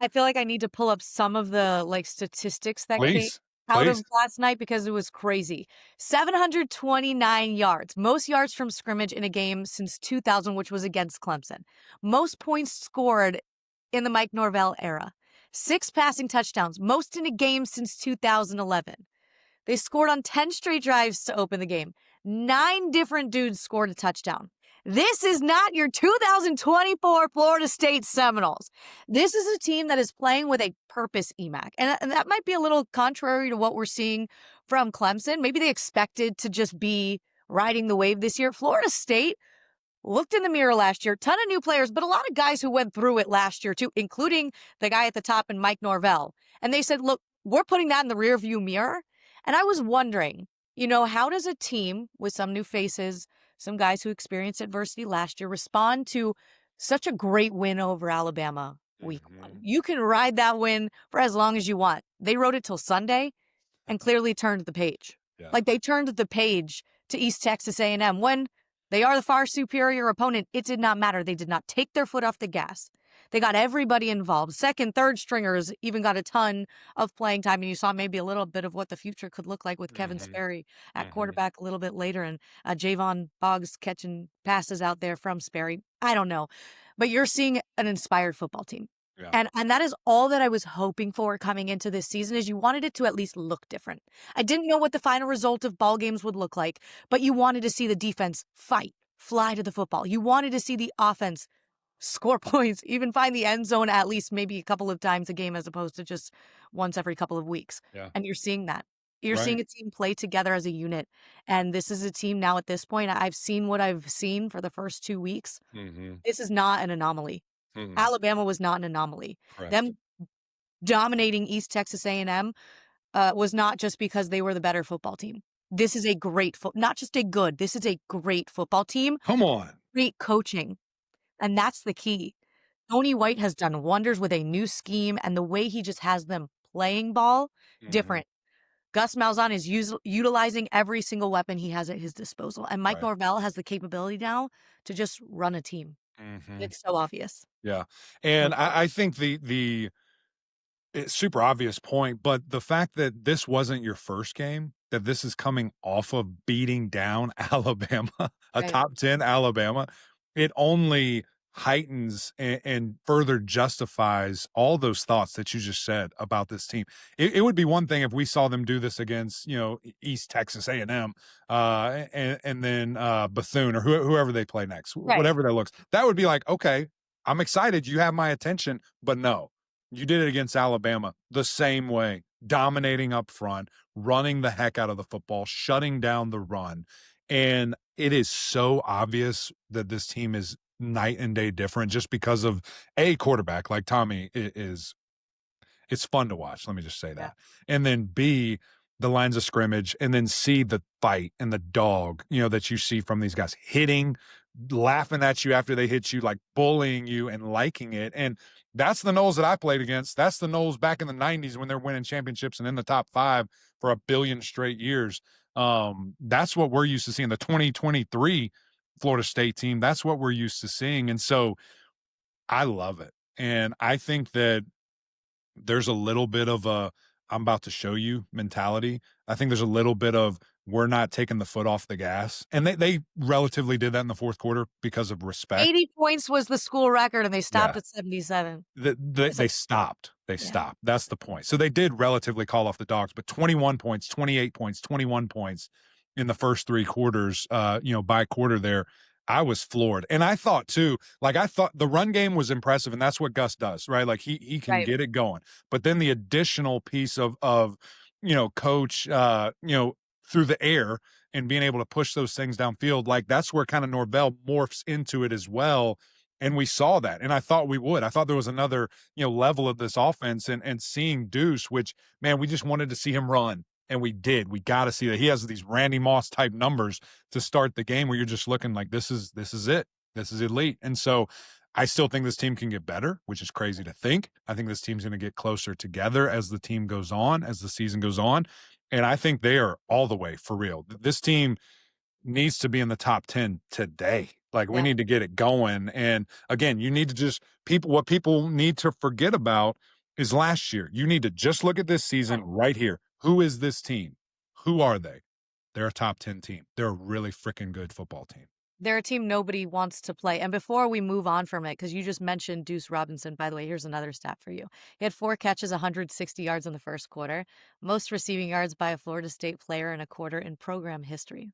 I feel like I need to pull up some of the, like, statistics that came Please, out of please. last night because it was crazy. 729 yards, most yards from scrimmage in a game since 2000, which was against Clemson. Most points scored in the Mike Norvell era. 6 passing touchdowns, most in a game since 2011. They scored on 10 straight drives to open the game. 9 different dudes scored a touchdown. This is not your 2024 Florida State Seminoles. This is a team that is playing with a purpose, EMAC. And that might be a little contrary to what we're seeing from Clemson. Maybe they expected to just be riding the wave this year. Florida State looked in the mirror last year, ton of new players, but a lot of guys who went through it last year too, including the guy at the top and Mike Norvell. And they said, look, we're putting that in the rearview mirror. And I was wondering, how does a team with some new faces, some guys who experienced adversity last year, respond to such a great win over Alabama week one? Mhm. You can ride that win for as long as you want. They rode it till Sunday and clearly turned the page. Yeah. Like they turned the page to East Texas A&M when they are the far superior opponent. It did not matter. They did not take their foot off the gas. They got everybody involved. Second, third stringers even got a ton of playing time. And you saw maybe a little bit of what the future could look like with Kevin Mhm. Sperry at Mhm. quarterback a little bit later and Javon Boggs catching passes out there from Sperry. I don't know. But you're seeing an inspired football team. Yeah. And that is all that I was hoping for coming into this season is you wanted it to at least look different. I didn't know what the final result of ball games would look like, but you wanted to see the defense fight, fly to the football. You wanted to see the offense score points, even find the end zone at least maybe a couple of times a game as opposed to just once every couple of weeks. Yeah. And you're seeing that. You're Right. seeing a team play together as a unit. And this is a team now at this point. I've seen what I've seen for the first 2 weeks. Mhm. This is not an anomaly. Mhm. Alabama was not an anomaly. Correct. Them dominating East Texas A&M was not just because they were the better football team. This is a great not just a good, this is a great football team, Come on. great coaching, and that's the key. Tony White has done wonders with a new scheme and the way he just has them playing ball Mhm. different. Gus Malzahn is utilizing every single weapon he has at his disposal, and Mike Right. Norvell has the capability now to just run a team. Mhm. It's so obvious. Yeah. So And obvious. I think the it's super obvious point, but the fact that this wasn't your first game, that this is coming off of beating down Alabama, a Right. top 10 Alabama, it only heightens and further justifies all those thoughts that you just said about this team. It would be one thing if we saw them do this against, East Texas A&M, and then Bethune or whoever they play next, Right. whatever that looks. That would be like, okay, I'm excited. You have my attention, but no, you did it against Alabama the same way, dominating up front, running the heck out of the football, shutting down the run. And it is so obvious that this team is night and day different just because of a quarterback like Tommy is it's fun to watch. Let me just say Yeah. that. And then B, the lines of scrimmage, and then C, the fight and the dog, that you see from these guys hitting, laughing at you after they hit you, like bullying you and liking it. And that's the Noles that I played against. That's the Noles back in the 90s when they're winning championships and in the top five for a billion straight years. That's what we're used to seeing. The 2023 Florida State team, that's what we're used to seeing. And so I love it. And I think that there's a little bit of a I'm about to show you mentality. I think there's a little bit of we're not taking the foot off the gas. And they relatively did that in the fourth quarter because of respect. 80 points was the school record, and they stopped Yeah. at 77. They So stopped. They yeah. stopped. That's the point. So they did relatively call off the dogs, but 21 points, 28 points, 21 points in the first three quarters, by quarter there. I was floored. And I thought too, like I thought the run game was impressive, and that's what Gus does, right? Like he can Right. get it going. But then the additional piece of coach through the air and being able to push those things downfield, like that's where kind of Norvell morphs into it as well. And we saw that. And I thought we would. I thought there was another, level of this offense and seeing Deuce, which man, we just wanted to see him run. And we did. We got to see that. He has these Randy Moss type numbers to start the game where you're just looking like this is it. This is elite. And so I still think this team can get better, which is crazy to think. I think this team's going to get closer together as the team goes on, as the season goes on. And I think they are all the way for real. This team needs to be in the top 10 today. Like, we Yeah. need to get it going, and, again, you need to just what people need to forget about is last year. You need to just look at this season right here. Who is this team? Who are they? They're a top 10 team. They're a really freaking good football team. They're a team nobody wants to play. And before we move on from it, because you just mentioned Deuce Robinson, by the way, here's another stat for you. He had 4 catches, 160 yards in the first quarter, most receiving yards by a Florida State player in a quarter in program history.